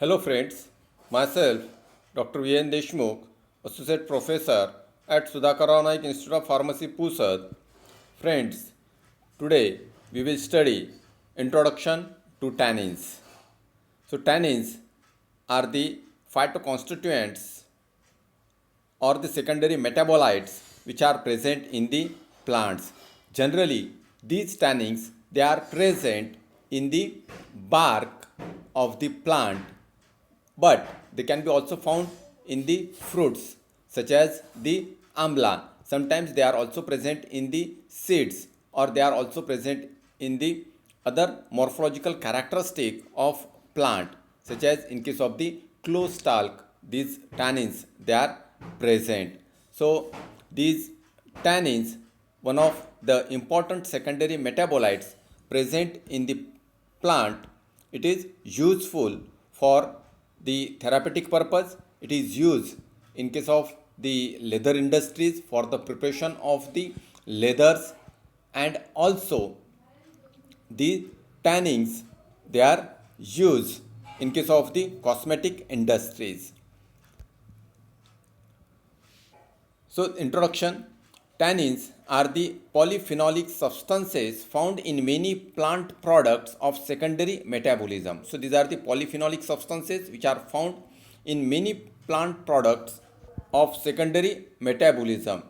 Hello friends, myself Dr. V.N. Deshmukh, Associate Professor at Sudhakarrao Naik Institute of Pharmacy, Pusat. Friends, today we will study Introduction to Tannins. So tannins are the phytoconstituents or the secondary metabolites which are present in the plants. Generally, these tannins they are present in the bark of the plant, but they can be also found in the fruits such as the amla. Sometimes they are also present in the seeds, or they are also present in the other morphological characteristic of plant, such as in case of the close stalk, these tannins they are present. So these tannins, one of the important secondary metabolites present in the plant, it is useful for the therapeutic purpose. It is used in case of the leather industries for the preparation of the leathers, and also the tannins they are used in case of the cosmetic industries. So, introduction. Tannins are the polyphenolic substances found in many plant products of secondary metabolism. So, these are the polyphenolic substances which are found in many plant products of secondary metabolism.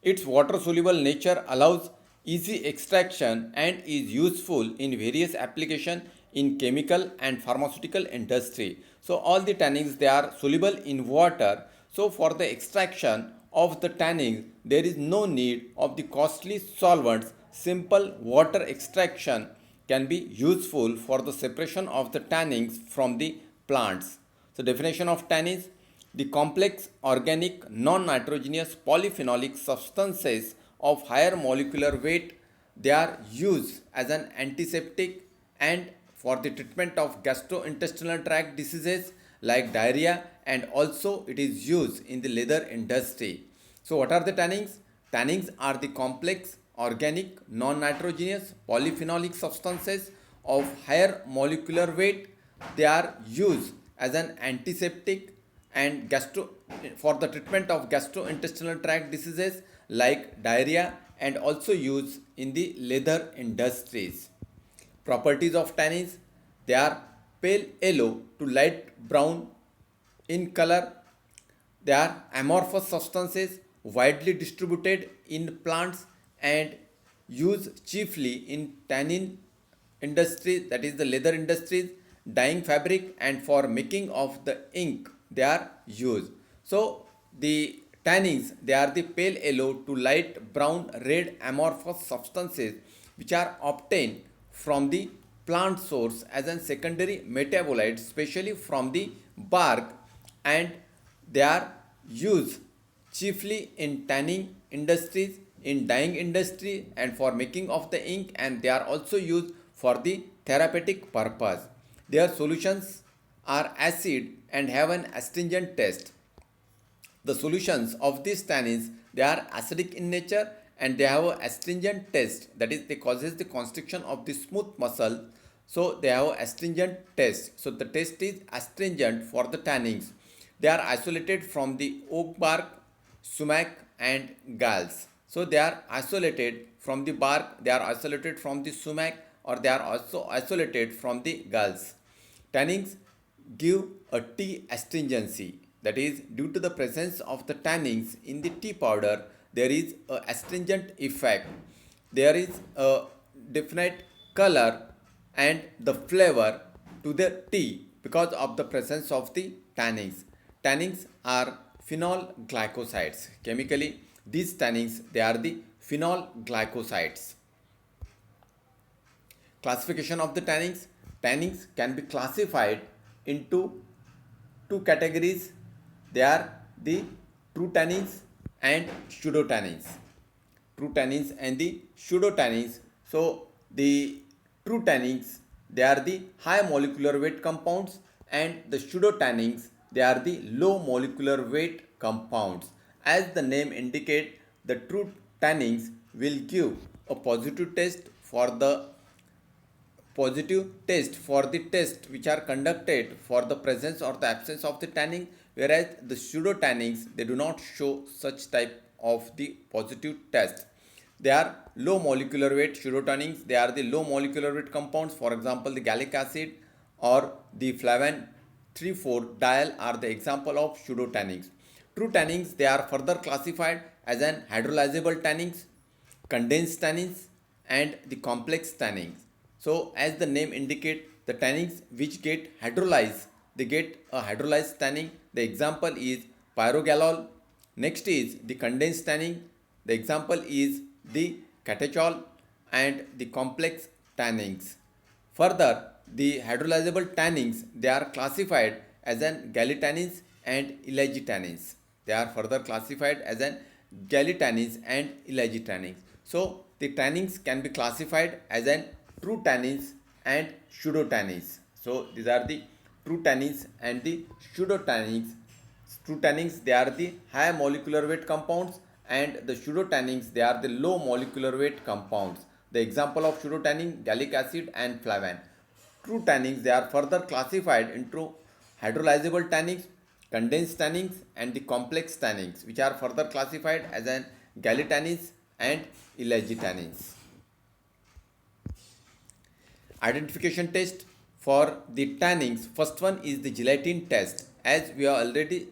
Its water soluble nature allows easy extraction and is useful in various applications in chemical and pharmaceutical industry. So all the tannins they are soluble in water. So for the extraction of the tannins there is no need of the costly solvents. Simple water extraction can be useful for the separation of the tannins from the plants. So definition of tannins: the complex organic non-nitrogenous polyphenolic substances of higher molecular weight. They are used as an antiseptic and for the treatment of gastrointestinal tract diseases like diarrhea, and also it is used in the leather industry. So what are the tannins? Tannins are the complex organic non-nitrogenous polyphenolic substances of higher molecular weight. They are used as an antiseptic and gastro for the treatment of gastrointestinal tract diseases like diarrhea, and also used in the leather industries. Properties of tannins: they are pale yellow to light brown in color. They are amorphous substances widely distributed in plants and used chiefly in tannin industry, that is the leather industries, dyeing fabric, and for making of the ink they are used. So the tannins they are the pale yellow to light brown red amorphous substances which are obtained from the plant source as a secondary metabolite, especially from the bark, and they are used chiefly in tanning industries, in dyeing industry, and for making of the ink, and they are also used for the therapeutic purpose. Their solutions are acid and have an astringent taste. The solutions of these tannins they are acidic in nature and they have a astringent taste, that is they causes the constriction of the smooth muscle. So they have a astringent taste, so the taste is astringent for the tannins. They are isolated from the oak bark, sumac, and galls. So they are isolated from the bark, they are isolated from the sumac, or they are also isolated from the galls. Tannins give a tea astringency, that is due to the presence of the tannins in the tea powder there is a astringent effect. There is a definite color and the flavor to the tea because of the presence of the tannins. Tannins are phenol glycosides. Chemically, these tannins they are the phenol glycosides. Classification of the tannins. Tannins can be classified into two categories. They are the true tannins and pseudotannins. True tannins and the pseudotannins. So the true tannins they are the high molecular weight compounds, and the pseudotannins they are the low molecular weight compounds. As the name indicate, the true tannins will give a positive taste for the positive test for the test which are conducted for the presence or the absence of the tanning, whereas the pseudo tannins, they do not show such type of the positive test. They are low molecular weight pseudotannins. They are the low molecular weight compounds. For example, the gallic acid or the flavan 3,4-diol are the example of pseudotannins. True tannins, they are further classified as an hydrolyzable tannins, condensed tannins, and the complex tannins. So, as the name indicates, the tannins which get hydrolyzed, they get a hydrolyzed tannin. The example is pyrogallol. Next is the condensed tannin. The example is the catechol and the complex tannins. Further, the hydrolyzable tannins, they are classified as an gallitannins and ellagitannins. They are further classified as an gallitannins and ellagitannins. So, the tannins can be classified as an true tannins and pseudotannins. So, these are the true tannins and the pseudotannins. True tannins, they are the high molecular weight compounds, and the pseudotannins, they are the low molecular weight compounds. The example of pseudotannin, gallic acid and flavan. True tannins, they are further classified into hydrolyzable tannins, condensed tannins and the complex tannins, which are further classified as an gallitannins and ellagitannins. Identification test for the tannins. First one is the gelatin test. As we already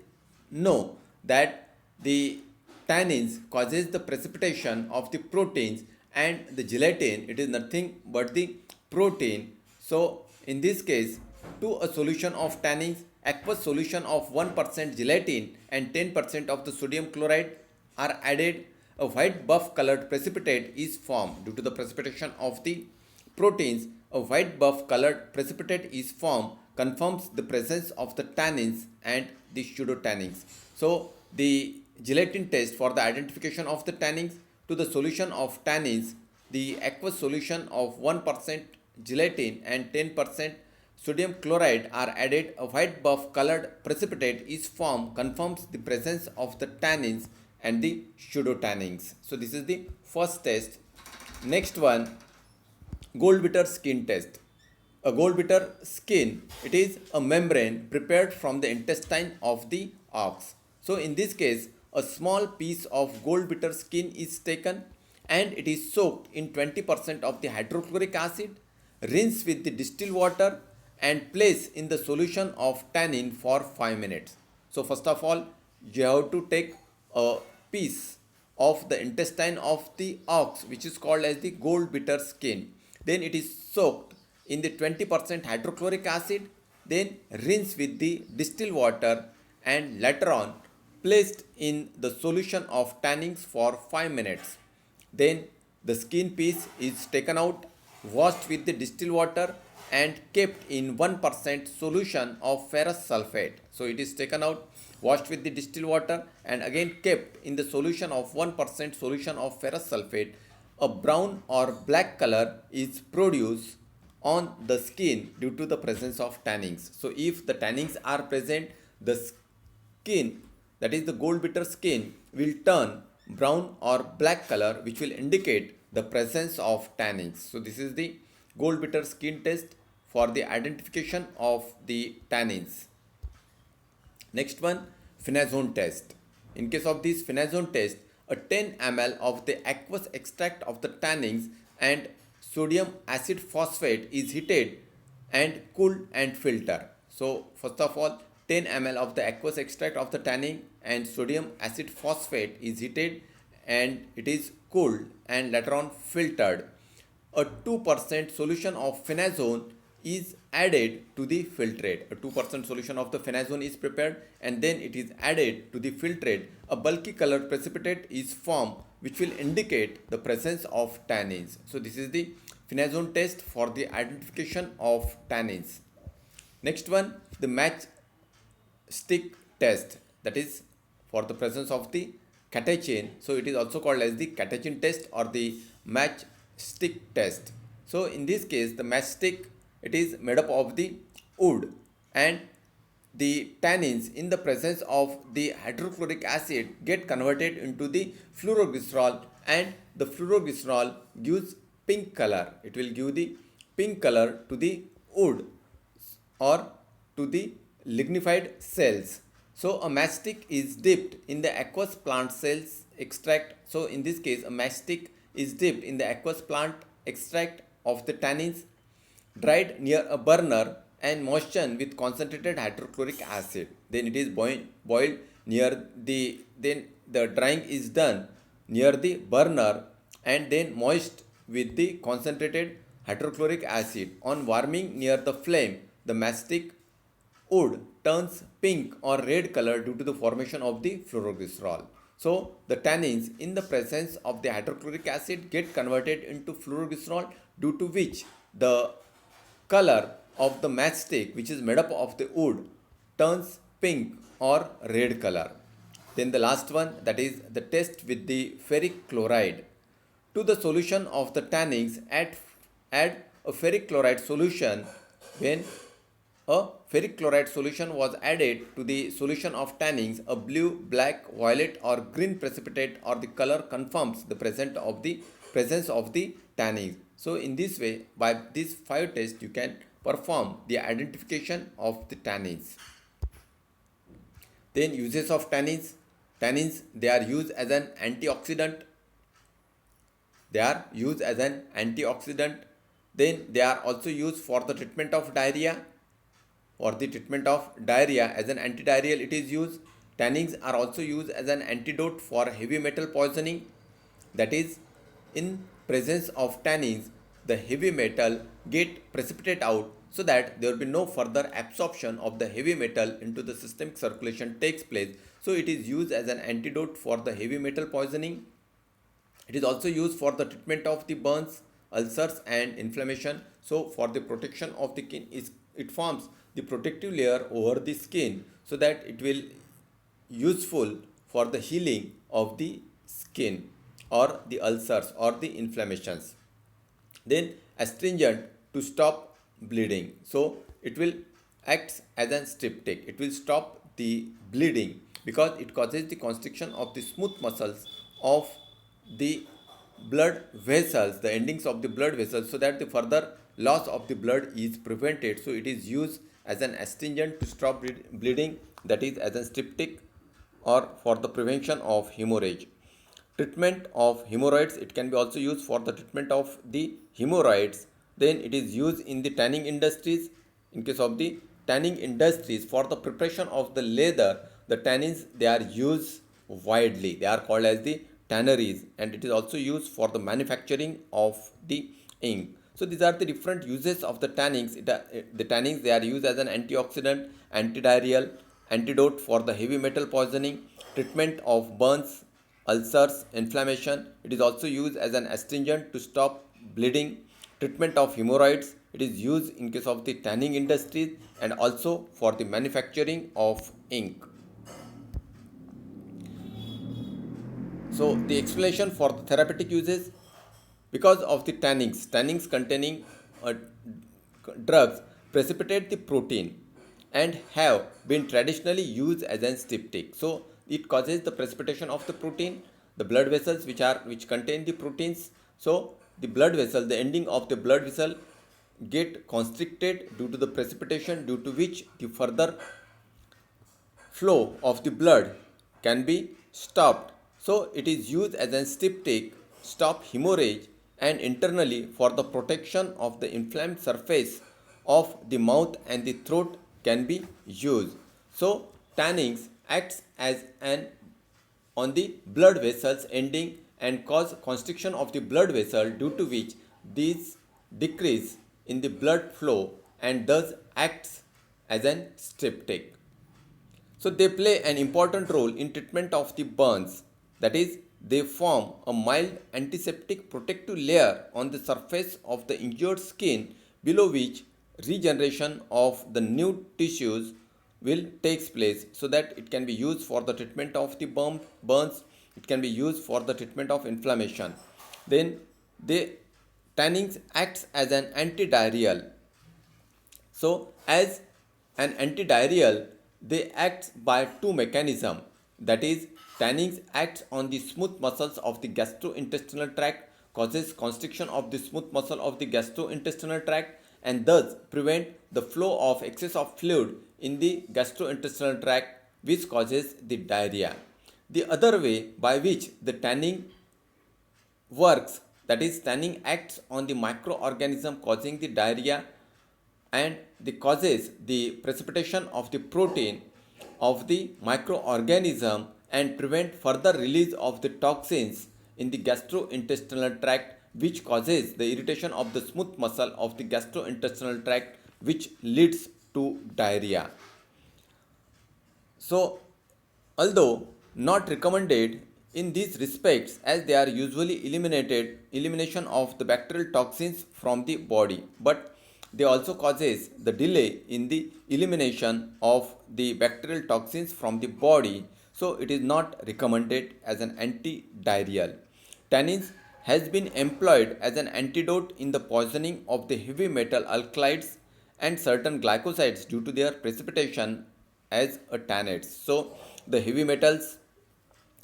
know that the tannins causes the precipitation of the proteins, and the gelatin, it is nothing but the protein. So in this case, to a solution of tannins, aqueous solution of 1% gelatin and 10% of the sodium chloride are added. A white buff colored precipitate is formed. Due to the precipitation of the proteins, a white buff colored precipitate is formed, confirms the presence of the tannins and the pseudotannins. So the gelatin test for the identification of the tannins. To the solution of tannins, the aqueous solution of 1% gelatin and 10% sodium chloride are added. A white buff colored precipitate is formed, confirms the presence of the tannins and the pseudotannins. So this is the first test. Next one, Goldbeater skin test. A Goldbeater skin, it is a membrane prepared from the intestine of the ox. So in this case, a small piece of Goldbeater skin is taken and it is soaked in 20% of the hydrochloric acid, rinse with the distilled water and place in the solution of tannin for 5 minutes. So first of all, you have to take a piece of the intestine of the ox, which is called as the Goldbeater skin. Then it is soaked in the 20% hydrochloric acid, then rinse with the distilled water and later on placed in the solution of tannins for 5 minutes. Then the skin piece is taken out, washed with the distilled water and kept in 1% solution of ferrous sulfate. So it is taken out, washed with the distilled water and again kept in the solution of 1% solution of ferrous sulfate. A brown or black color is produced on the skin due to the presence of tannins. So if the tannins are present, the skin, that is the Goldbeater skin, will turn brown or black color, which will indicate the presence of tannins. So this is the Goldbeater skin test for the identification of the tannins. Next one, phenazone test. In case of this phenazone test, a 10 ml of the aqueous extract of the tannins and sodium acid phosphate is heated and cooled and filtered. So first of all, 10 ml of the aqueous extract of the tannin and sodium acid phosphate is heated and it is cooled and later on filtered. A 2% solution of phenazone is added to the filtrate. A 2% solution of the phenazone is prepared and then it is added to the filtrate. A bulky colored precipitate is formed, which will indicate the presence of tannins. So this is the phenazone test for the identification of tannins. Next one, the matchstick test, that is for the presence of the catechin. So it is also called as the catechin test or the matchstick test. So in this case, the matchstick, it is made up of the wood and the tannins in the presence of the hydrochloric acid get converted into the fluoroglycerol and the fluoroglycerol gives pink color. It will give the pink color to the wood or to the lignified cells. So a matchstick is dipped in the aqueous plant cells extract. So in this case, a matchstick is dipped in the aqueous plant extract of the tannins, dried near a burner and moistened with concentrated hydrochloric acid. Then it is boiled near then the drying is done near the burner and then moist with the concentrated hydrochloric acid. On warming near the flame, the matchstick wood turns pink or red color due to the formation of the fluoroglycerol. So the tannins in the presence of the hydrochloric acid get converted into fluoroglycerol, due to which the color of the matchstick, which is made up of the wood, turns pink or red color. Then the last one, that is the test with the ferric chloride. To the solution of the tannins, add a ferric chloride solution. When a ferric chloride solution was added to the solution of tannins, a blue, black, violet or green precipitate or the color confirms the presence of the tannins. So in this way, by these 5 tests, you can perform the identification of the tannins. Then uses of tannins. Tannins, they are used as an antioxidant. Then they are also used for the treatment of diarrhea. As an antidiarrheal it is used. Tannins are also used as an antidote for heavy metal poisoning. That is, in presence of tannins, the heavy metal get precipitate out, so that there will be no further absorption of the heavy metal into the systemic circulation takes place. So it is used as an antidote for the heavy metal poisoning. It is also used for the treatment of the burns, ulcers and inflammation. So for the protection of the skin, it forms the protective layer over the skin, so that it will useful for the healing of the skin or the ulcers or the inflammations. Then astringent to stop bleeding. So it will act as a styptic. It will stop the bleeding because it causes the constriction of the smooth muscles of the blood vessels, the endings of the blood vessels, so that the further loss of the blood is prevented. So it is used as an astringent to stop bleeding, that is as a styptic, or for the prevention of hemorrhage. Treatment of hemorrhoids, it can be also used for the treatment of the hemorrhoids. Then it is used in the tanning industries. In case of the tanning industries, for the preparation of the leather, the tannins, they are used widely. They are called as the tanneries, and it is also used for the manufacturing of the ink. So these are the different uses of the tannins. The tannins, they are used as an antioxidant, antidiarrheal, antidote for the heavy metal poisoning, treatment of burns, ulcers, inflammation. It is also used as an astringent to stop bleeding, treatment of hemorrhoids. It is used in case of the tanning industries and also for the manufacturing of ink. So the explanation for the therapeutic uses: because of the tannins containing drugs precipitate the protein and have been traditionally used as an styptic. So it causes the precipitation of the protein, the blood vessels which contain the proteins. So the blood vessel, the ending of the blood vessel get constricted due to the precipitation, due to which the further flow of the blood can be stopped. So it is used as a styptic, stop hemorrhage, and internally for the protection of the inflamed surface of the mouth and the throat can be used. So tannins acts as an on the blood vessels ending and cause constriction of the blood vessel, due to which these decrease in the blood flow and thus acts as an styptic. So they play an important role in treatment of the burns. That is, they form a mild antiseptic protective layer on the surface of the injured skin, below which regeneration of the new tissues will takes place, so that it can be used for the treatment of the burns. It can be used for the treatment of inflammation. Then the tannins acts as an antidiarrheal. So as an antidiarrheal, they act by two mechanisms. That is, tannins acts on the smooth muscles of the gastrointestinal tract causes constriction of the smooth muscle of the gastrointestinal tract and thus prevent the flow of excess of fluid in the gastrointestinal tract, which causes the diarrhea. The other way by which the tanning works, that is tanning acts on the microorganism causing the diarrhea and the causes the precipitation of the protein of the microorganism and prevent further release of the toxins in the gastrointestinal tract, which causes the irritation of the smooth muscle of the gastrointestinal tract, which leads to diarrhea. So, although not recommended in these respects, as they are usually elimination of the bacterial toxins from the body, but they also causes the delay in the elimination of the bacterial toxins from the body, so it is not recommended as an anti-diarrheal. Tannins has been employed as an antidote in the poisoning of the heavy metal alkalides and certain glycosides due to their precipitation as a tannates. So the heavy metals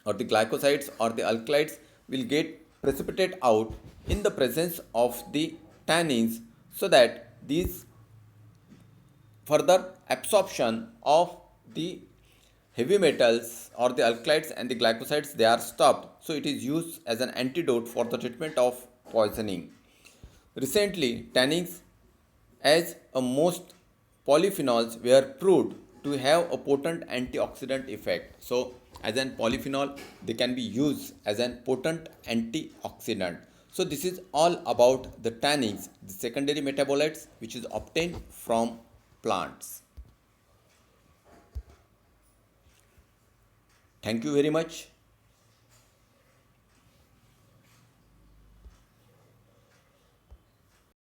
or the glycosides or the alkalides will get precipitate out in the presence of the tannins, so that these further absorption of the heavy metals or the alkalides and the glycosides, they are stopped. So it is used as an antidote for the treatment of poisoning. Recently, tannins as a most polyphenols were proved to have a potent antioxidant effect. So as an polyphenol, they can be used as an potent antioxidant. So this is all about the tannins, the secondary metabolites which is obtained from plants. Thank you very much.